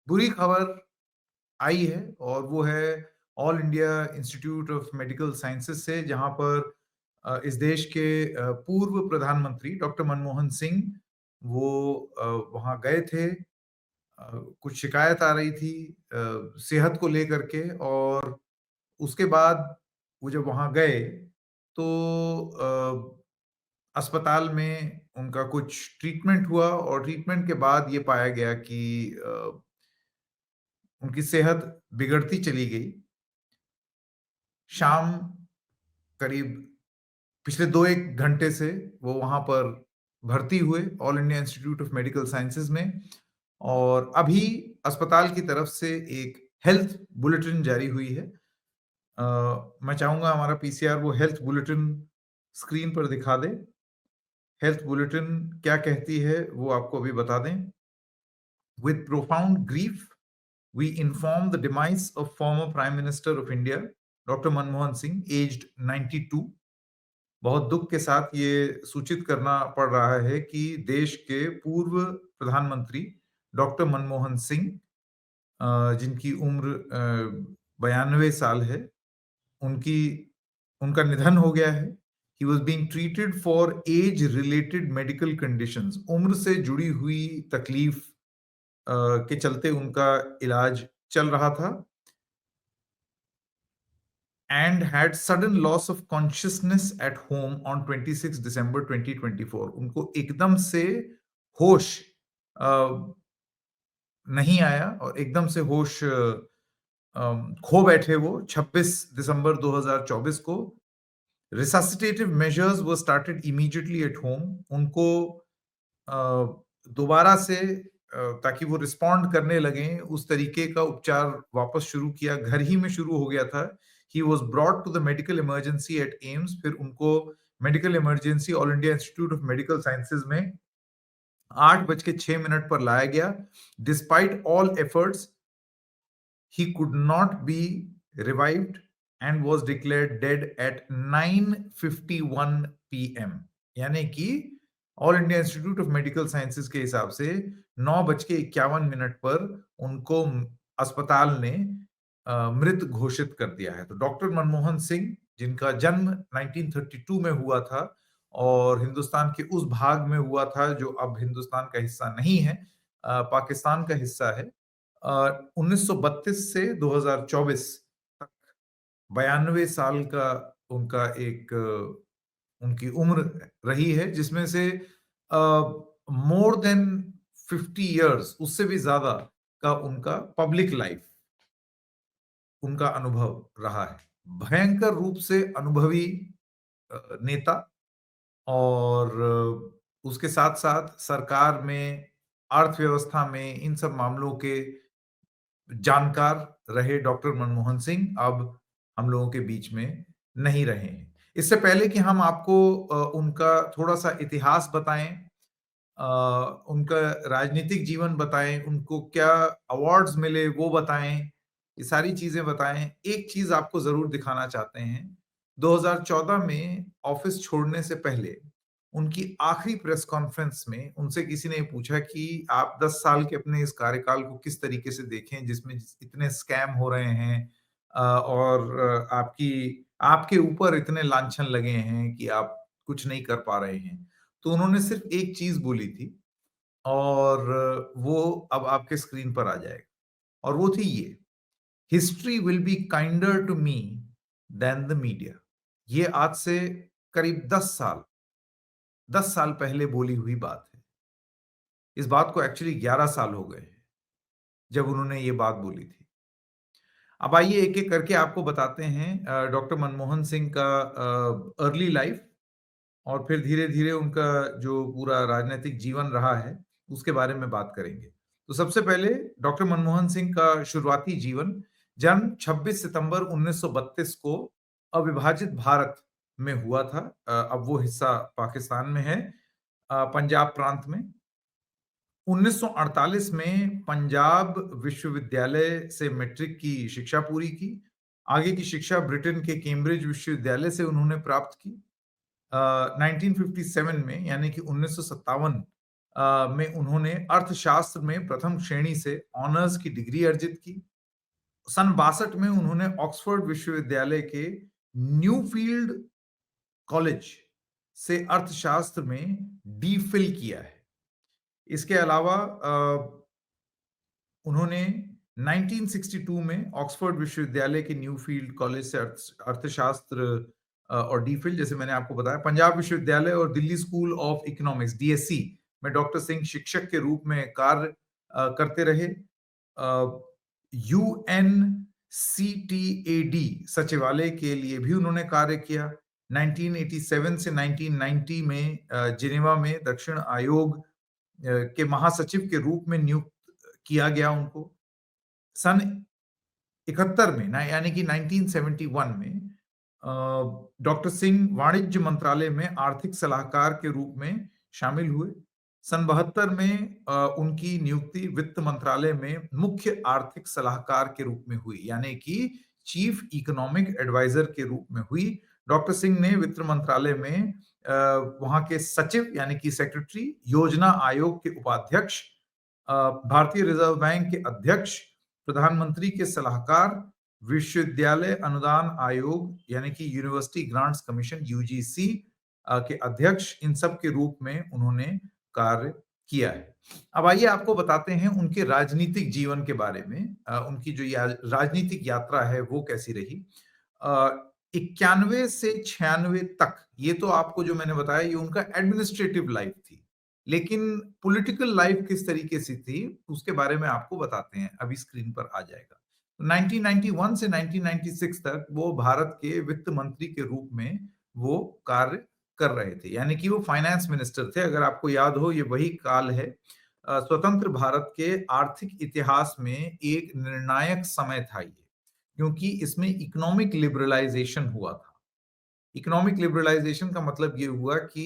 बुरी खबर आई है और वो है all India Institute of Medical sciences से, जहां पर इस देश के पूर्व प्रधानमंत्री डॉक्टर मनमोहन सिंह वो वहां गए थे। कुछ शिकायत आ रही थी सेहत को लेकर के, और उसके बाद वो जब वहां गए तो अस्पताल में उनका कुछ ट्रीटमेंट हुआ, और ट्रीटमेंट के बाद ये पाया गया कि उनकी सेहत बिगड़ती चली गई। शाम करीब पिछले 2-1 घंटे से वो वहां पर भर्ती हुए all India Institute of Medical Sciences में, और अभी अस्पताल की तरफ से एक हेल्थ बुलेटिन जारी हुई है। मैं चाहूंगा हमारा पीसीआर वो हेल्थ बुलेटिन स्क्रीन पर दिखा दे। हेल्थ बुलेटिन क्या कहती है वो आपको अभी बता दें। With profound grief we inform the demise of former Prime Minister of India, Dr. Manmohan Singh, aged 92। बहुत दुख के साथ ये सूचित करना पड़ रहा है कि देश के पूर्व प्रधानमंत्री डॉक्टर मनमोहन सिंह, जिनकी उम्र 92 साल है, उनकी उनका निधन हो गया है। He was being treated for age related medical conditions. उम्र से जुड़ी हुई तकलीफ के चलते उनका इलाज चल रहा था, and had sudden loss of consciousness at home on 26 December 2024। उनको एकदम से होश नहीं आया और एकदम से होश खो बैठे वो 26 दिसंबर 2024 को। Resuscitative measures were started immediately at home. उनको दोबारा से ताकि वो रिस्पॉन्ड करने लगे, उस तरीके का उपचार वापस शुरू किया, घर ही में शुरू हो गया था। He was brought to the medical emergency at AIIMS. फिर उनको medical emergency All India Institute of Medical Sciences में 8:06 पर लाया गया। Despite all efforts he could not be revived and was declared dead at 9:51 p.m। यानी कि all India Institute of Medical sciences के हिसाब से 9:51 पर उनको अस्पताल ने मृत घोषित कर दिया है। तो डॉक्टर मनमोहन सिंह, जिनका जन्म 1932 में हुआ था और हिंदुस्तान के उस भाग में हुआ था जो अब हिंदुस्तान का हिस्सा नहीं है, पाकिस्तान का हिस्सा है। 1932 से 2024 तक 92 साल का उनका एक उनकी उम्र रही है, जिसमें से मोर देन 50 इयर्स, उससे भी ज्यादा का उनका पब्लिक लाइफ, उनका अनुभव रहा है। भयंकर रूप से अनुभवी नेता, और उसके साथ साथ सरकार में, अर्थव्यवस्था में, इन सब मामलों के जानकार रहे डॉक्टर मनमोहन सिंह, अब हम लोगों के बीच में नहीं रहे हैं। इससे पहले कि हम आपको उनका थोड़ा सा इतिहास बताएं, उनका राजनीतिक जीवन बताएं, उनको क्या अवार्ड्स मिले वो बताएं, ये सारी चीजें बताएं, एक चीज आपको जरूर दिखाना चाहते हैं। 2014 में ऑफिस छोड़ने से पहले उनकी आखिरी प्रेस कॉन्फ्रेंस में उनसे किसी ने पूछा कि आप 10 साल के अपने इस कार्यकाल को किस तरीके से देखें, जिसमें इतने स्कैम हो रहे हैं, और आपके ऊपर इतने लांछन लगे हैं कि आप कुछ नहीं कर पा रहे हैं। तो उन्होंने सिर्फ एक चीज बोली थी, और वो अब आपके स्क्रीन पर आ जाएगा, और वो थी ये: history will be kinder to me than the media. ये आज से करीब 10 साल पहले बोली हुई बात है। इस बात को एक्चुअली 11 साल हो गए हैं जब उन्होंने ये बात बोली थी। अब आइए एक एक करके आपको बताते हैं डॉक्टर मनमोहन सिंह का अर्ली लाइफ, और फिर धीरे धीरे उनका जो पूरा राजनीतिक जीवन रहा है उसके बारे में बात करेंगे। तो सबसे पहले डॉक्टर मनमोहन सिंह का शुरुआती जीवन। जन्म 26 सितंबर 1932 को अविभाजित भारत में हुआ था। अब वो हिस्सा पाकिस्तान में है, पंजाब प्रांत में। 1948 में पंजाब विश्वविद्यालय से मैट्रिक की शिक्षा पूरी की। आगे की शिक्षा ब्रिटेन के कैम्ब्रिज विश्वविद्यालय से उन्होंने प्राप्त की। 1957 में, यानी कि 1957 में उन्होंने अर्थशास्त्र में प्रथम श्रेणी से ऑनर्स की डिग्री अर्जित की। सन 62 में उन्होंने ऑक्सफोर्ड विश्वविद्यालय के न्यूफील्ड कॉलेज से अर्थशास्त्र में डी.फिल किया है। इसके अलावा उन्होंने 1962 में ऑक्सफोर्ड विश्वविद्यालय के न्यूफील्ड कॉलेज से अर्थशास्त्र और डी.फिल, जैसे मैंने आपको बताया, पंजाब विश्वविद्यालय और Delhi school of economics DSC में डॉक्टर सिंह शिक्षक के रूप में कार्य करते रहे। यूएनसीटीएडी सचिवालय के लिए भी उन्होंने कार्य किया। 1987 से 1990 में जिनेवा में दक्षिण आयोग के महासचिव के रूप में नियुक्त किया गया उनको। सन 71 में यानी कि 1971 में डॉक्टर सिंह वाणिज्य मंत्रालय में आर्थिक सलाहकार के रूप में शामिल हुए। सन 72 में उनकी नियुक्ति वित्त मंत्रालय में मुख्य आर्थिक सलाहकार के रूप में हुई, यानी कि चीफ इकोनॉमिक एडवाइजर के रूप में हुई। डॉक्टर सिंह ने वित्त मंत्रालय में वहां के सचिव यानी कि सेक्रेटरी, योजना आयोग के उपाध्यक्ष, भारतीय रिजर्व बैंक के अध्यक्ष, प्रधानमंत्री के सलाहकार, विश्वविद्यालय अनुदान आयोग यानी कि यूनिवर्सिटी ग्रांट्स कमीशन यूजीसी के अध्यक्ष, इन सब के रूप में उन्होंने कार्य किया है। अब आइए आपको बताते हैं उनके राजनीतिक जीवन के बारे में। उनकी जो राजनीतिक यात्रा है वो कैसी रही। 91 से 96 तक, ये तो आपको जो मैंने बताया ये उनका एडमिनिस्ट्रेटिव लाइफ थी, लेकिन पॉलिटिकल लाइफ किस तरीके से थी उसके बारे में आपको बताते हैं, अभी स्क्रीन पर आ जाएगा। 1991 से 1996 तक वो भारत के वित्त मंत्री के रूप में वो कार्य कर रहे थे, यानी कि वो फाइनेंस मिनिस्टर थे। अगर आपको याद हो, ये वही काल है, स्वतंत्र भारत के आर्थिक इतिहास में एक निर्णायक समय था ये, क्योंकि इसमें इकोनॉमिक लिबरलाइजेशन हुआ था। इकोनॉमिक लिबरलाइजेशन का मतलब ये हुआ कि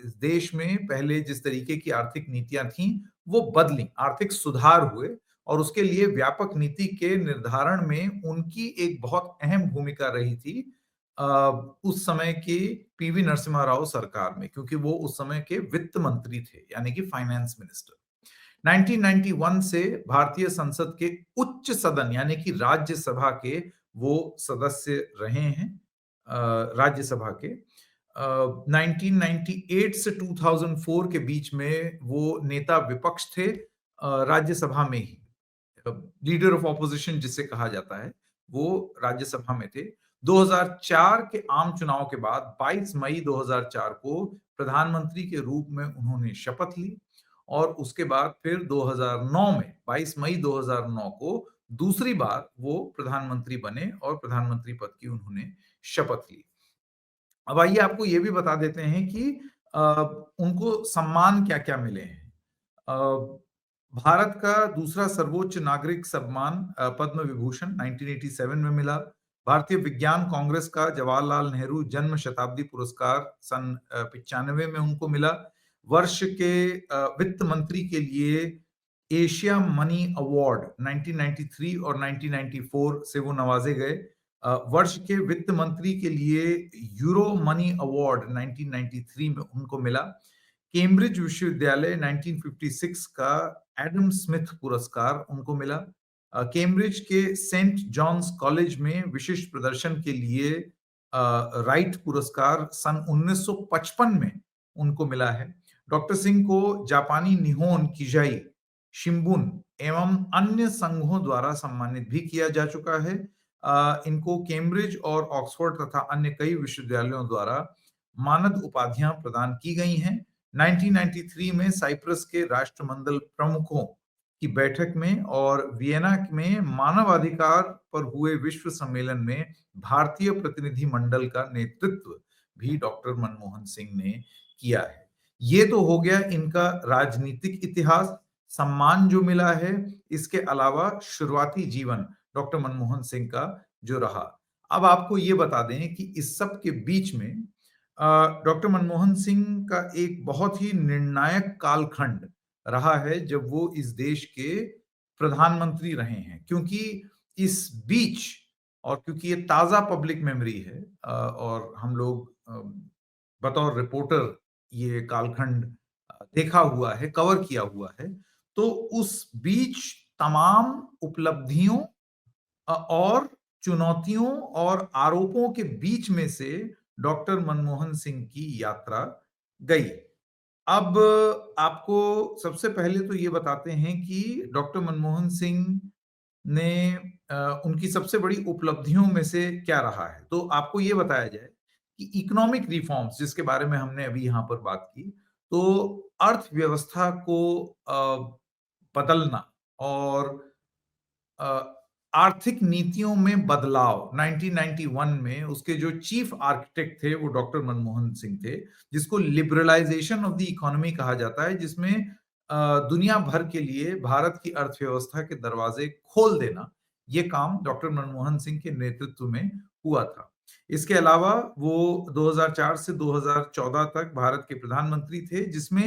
इस देश में पहले जिस तरीके की आर्थिक नीतियां थीं वो बदली, आर्थिक सुधार हुए, और उसके लिए व्यापक नीति के निर्धारण में उनकी एक बहुत अहम भूमिका रही थी उस समय की पीवी नरसिम्हा राव सरकार में, क्योंकि वो उस समय के वित्त मंत्री थे, यानी कि फाइनेंस मिनिस्टर। 1991 से भारतीय संसद के उच्च सदन यानी कि राज्यसभा के वो सदस्य रहे हैं, राज्यसभा के। 1998 से 2004 के बीच में वो नेता विपक्ष थे, राज्यसभा में ही लीडर ऑफ ऑपोजिशन जिसे कहा जाता है, वो राज्यसभा में थे। 2004 के आम चुनाव के बाद 22 मई 2004 को प्रधानमंत्री के रूप में उन्होंने शपथ ली, और उसके बाद फिर 2009 में 22 मई 2009 को दूसरी बार वो प्रधानमंत्री बने और प्रधानमंत्री पद की उन्होंने शपथ ली। अब आइए आपको ये भी बता देते हैं कि उनको सम्मान क्या-क्या मिले हैं। भारत का दूसरा सर्वोच्च नागरिक सम्मान पद्म विभूषण 1987 में मिला। भारतीय विज्ञान कांग्रेस का जवाहरलाल नेहरू जन्म शताब्दी पुरस्कार सन 95 में उनको मिला। वर्ष के वित्त मंत्री के लिए एशिया मनी अवार्ड 1993 और 1994 से वो नवाजे गए। वर्ष के वित्त मंत्री के लिए यूरो मनी अवार्ड 1993 में उनको मिला। कैम्ब्रिज विश्वविद्यालय 1956 का एडम स्मिथ पुरस्कार उनको मिला। कैम्ब्रिज के सेंट जॉन्स कॉलेज में विशिष्ट प्रदर्शन के लिए राइट पुरस्कार सन 1955 में उनको मिला है। डॉक्टर सिंह को जापानी निहोन किजाई शिम्बुन एवं अन्य संघों द्वारा सम्मानित भी किया जा चुका है। इनको कैम्ब्रिज और ऑक्सफोर्ड तथा अन्य कई विश्वविद्यालयों द्वारा मानद उपाधियां प्रदान की गई हैं। 1993 में साइप्रस के राष्ट्रमंडल प्रमुखों की बैठक में और वियना में मानवाधिकार पर हुए विश्व सम्मेलन में भारतीय प्रतिनिधि मंडल का नेतृत्व भी डॉक्टर मनमोहन सिंह ने किया है। ये तो हो गया इनका राजनीतिक इतिहास, सम्मान जो मिला है। इसके अलावा शुरुआती जीवन डॉक्टर मनमोहन सिंह का जो रहा। अब आपको ये बता दें कि इस सब के बीच में डॉक्टर मनमोहन सिंह का एक बहुत ही निर्णायक कालखंड रहा है जब वो इस देश के प्रधानमंत्री रहे हैं, क्योंकि इस बीच, और क्योंकि ये ताजा पब्लिक मेमोरी है और हम लोग बतौर रिपोर्टर ये कालखंड देखा हुआ है, कवर किया हुआ है, तो उस बीच तमाम उपलब्धियों और चुनौतियों और आरोपों के बीच में से डॉक्टर मनमोहन सिंह की यात्रा गई। अब आपको सबसे पहले तो ये बताते हैं कि डॉक्टर मनमोहन सिंह ने उनकी सबसे बड़ी उपलब्धियों में से क्या रहा है। तो आपको ये बताया जाए कि इकोनॉमिक रिफॉर्म्स जिसके बारे में हमने अभी यहाँ पर बात की, तो अर्थव्यवस्था को बदलना और अ, आर्थिक नीतियों में बदलाव 1991 में उसके जो चीफ आर्किटेक्ट थे वो डॉक्टर मनमोहन सिंह थे, जिसको लिबरलाइजेशन ऑफ द इकोनॉमी कहा जाता है, जिसमें दुनिया भर के लिए भारत की अर्थव्यवस्था के दरवाजे खोल देना, ये काम डॉक्टर मनमोहन सिंह के नेतृत्व में हुआ था। इसके अलावा वो 2004 से 2014 तक भारत के प्रधानमंत्री थे, जिसमें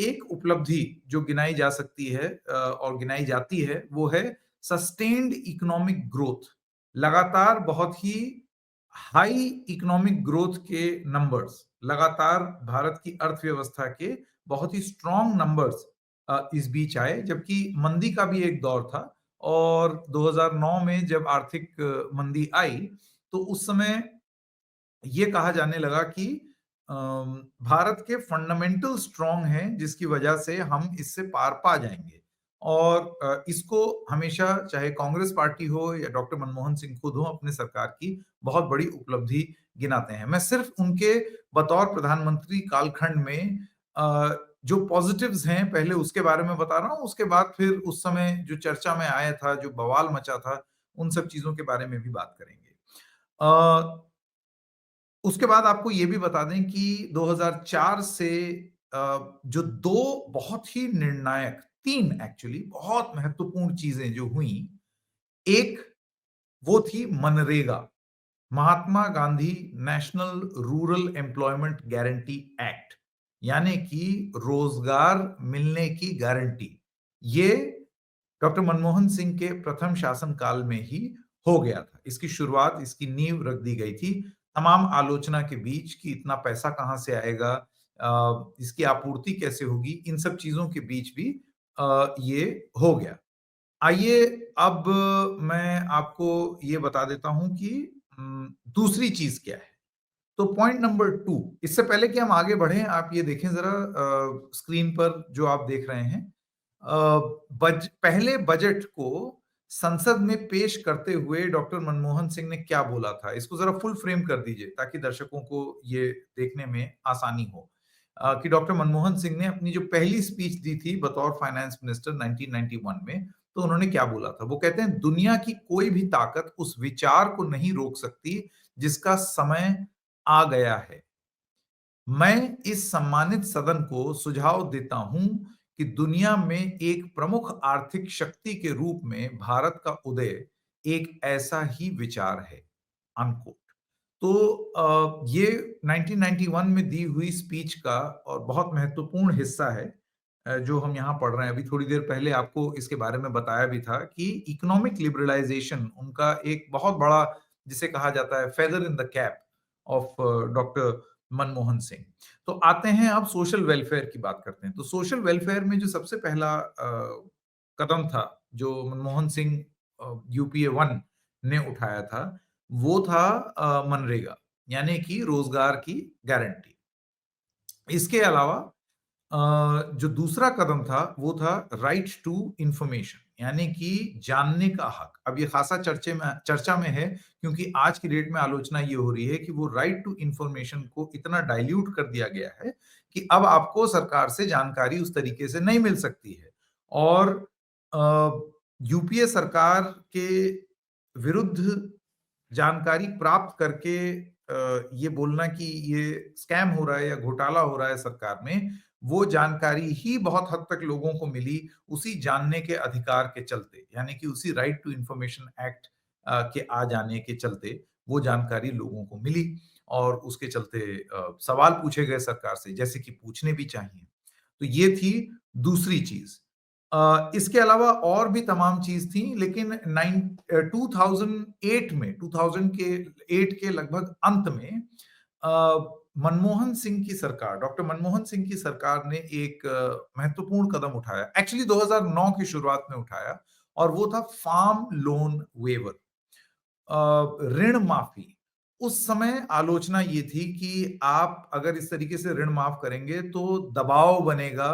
एक उपलब्धि जो गिनाई जा सकती है और गिनाई जाती है, वो है सस्टेन्ड इकोनॉमिक ग्रोथ। लगातार बहुत ही हाई इकोनॉमिक ग्रोथ के नंबर्स, लगातार भारत की अर्थव्यवस्था के बहुत ही स्ट्रॉन्ग नंबर्स इस बीच आए, जबकि मंदी का भी एक दौर था और 2009 में जब आर्थिक मंदी आई, तो उस समय ये कहा जाने लगा कि भारत के फंडामेंटल स्ट्रांग हैं, जिसकी वजह से हम इससे पार पा जाएंगे। और इसको हमेशा चाहे कांग्रेस पार्टी हो या डॉक्टर मनमोहन सिंह खुद हो, अपने सरकार की बहुत बड़ी उपलब्धि गिनाते हैं। मैं सिर्फ उनके बतौर प्रधानमंत्री कालखंड में जो पॉजिटिव्स हैं पहले उसके बारे में बता रहा हूँ, उसके बाद फिर उस समय जो चर्चा में आया था, जो बवाल मचा था, उन सब चीजों के बारे में भी बात करेंगे। उसके बाद आपको ये भी बता दें कि 2004 से जो 2 बहुत ही निर्णायक 3 एक्चुअली बहुत महत्वपूर्ण चीजें जो हुई, एक वो थी MNREGA, Mahatma Gandhi national rural employment guarantee act, यानी कि रोजगार मिलने की गारंटी। ये डॉक्टर मनमोहन सिंह के प्रथम शासनकाल में ही हो गया था। इसकी शुरुआत, इसकी नींव रख दी गई थी, तमाम आलोचना के बीच कि इतना पैसा कहाँ से आएगा, इसकी आपूर्ति कैसे होगी, इन सब चीजों के बीच भी ये हो गया। आइए अब मैं आपको ये बता देता हूं कि दूसरी चीज क्या है। तो पॉइंट नंबर 2, इससे पहले कि हम आगे बढ़ें, आप ये देखें जरा स्क्रीन पर जो आप देख रहे हैं, पहले बजट को संसद में पेश करते हुए डॉक्टर मनमोहन सिंह ने क्या बोला था, इसको जरा फुल फ्रेम कर दीजिए ताकि दर्शकों को ये देखने में आसानी हो कि डॉक्टर मनमोहन सिंह ने अपनी जो पहली स्पीच दी थी बतौर फाइनेंस मिनिस्टर 1991 में, तो उन्होंने क्या बोला था। वो कहते हैं, दुनिया की कोई भी ताकत उस विचार को नहीं रोक सकती जिसका समय आ गया है। मैं इस सम्मानित सदन को सुझाव देता हूं कि दुनिया में एक प्रमुख आर्थिक शक्ति के रूप में भारत का उदय एक ऐसा ही विचार है, अनकोट। तो ये 1991 में दी हुई स्पीच का और बहुत महत्वपूर्ण हिस्सा है, जो हम यहाँ पढ़ रहे हैं। अभी थोड़ी देर पहले आपको इसके बारे में बताया भी था कि इकोनॉमिक लिबरलाइजेशन उनका एक बहुत बड़ा, जिसे कहा जाता है feather in the cap of doctor Manmohan Singh. तो आते हैं अब सोशल वेलफेयर की बात करते हैं। तो सोशल वेलफेयर में जो सबसे पहला कदम था जो मनमोहन सिंह यूपीए 1 ने उठाया था, वो था मनरेगा, यानी कि रोजगार की गारंटी। इसके अलावा जो दूसरा कदम था वो था राइट टू इंफॉर्मेशन, यानी कि जानने का हक। अब ये खासा चर्चा में है क्योंकि आज की डेट में आलोचना ये हो रही है कि वो राइट टू इंफॉर्मेशन को इतना डाइल्यूट कर दिया गया है कि अब आपको सरकार से जानकारी उस तरीके से नहीं मिल सकती है। और यूपीए सरकार के विरुद्ध जानकारी प्राप्त करके ये बोलना कि ये स्कैम हो रहा है या घोटाला हो रहा है सरकार में, वो जानकारी ही बहुत हद तक लोगों को मिली उसी जानने के अधिकार के चलते, यानी कि उसी राइट टू इंफॉर्मेशन एक्ट के आ जाने के चलते वो जानकारी लोगों को मिली और उसके चलते सवाल पूछे गए सरकार से, जैसे कि पूछने भी चाहिए। तो ये थी दूसरी चीज। इसके अलावा और भी तमाम चीज थी, लेकिन 2008 में 2008 के लगभग अंत में मनमोहन सिंह की सरकार, डॉक्टर मनमोहन सिंह की सरकार ने एक महत्वपूर्ण कदम उठाया, एक्चुअली 2009 की शुरुआत में उठाया, और वो था फार्म लोन वेवर, ऋण माफी। उस समय आलोचना ये थी कि आप अगर इस तरीके से ऋण माफ करेंगे तो दबाव बनेगा,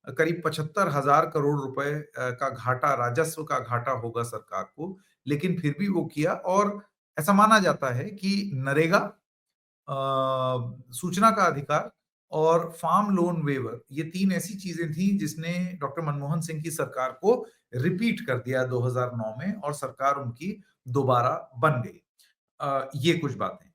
करीब 75,000 करोड़ रुपए का घाटा, राजस्व का घाटा होगा सरकार को। लेकिन फिर भी वो किया, और ऐसा माना जाता है कि नरेगा, सूचना का अधिकार और फार्म लोन वेवर, ये 3 ऐसी चीजें थी जिसने डॉक्टर मनमोहन सिंह की सरकार को रिपीट कर दिया 2009 में, और सरकार उनकी दोबारा बन गई। ये कुछ बातें।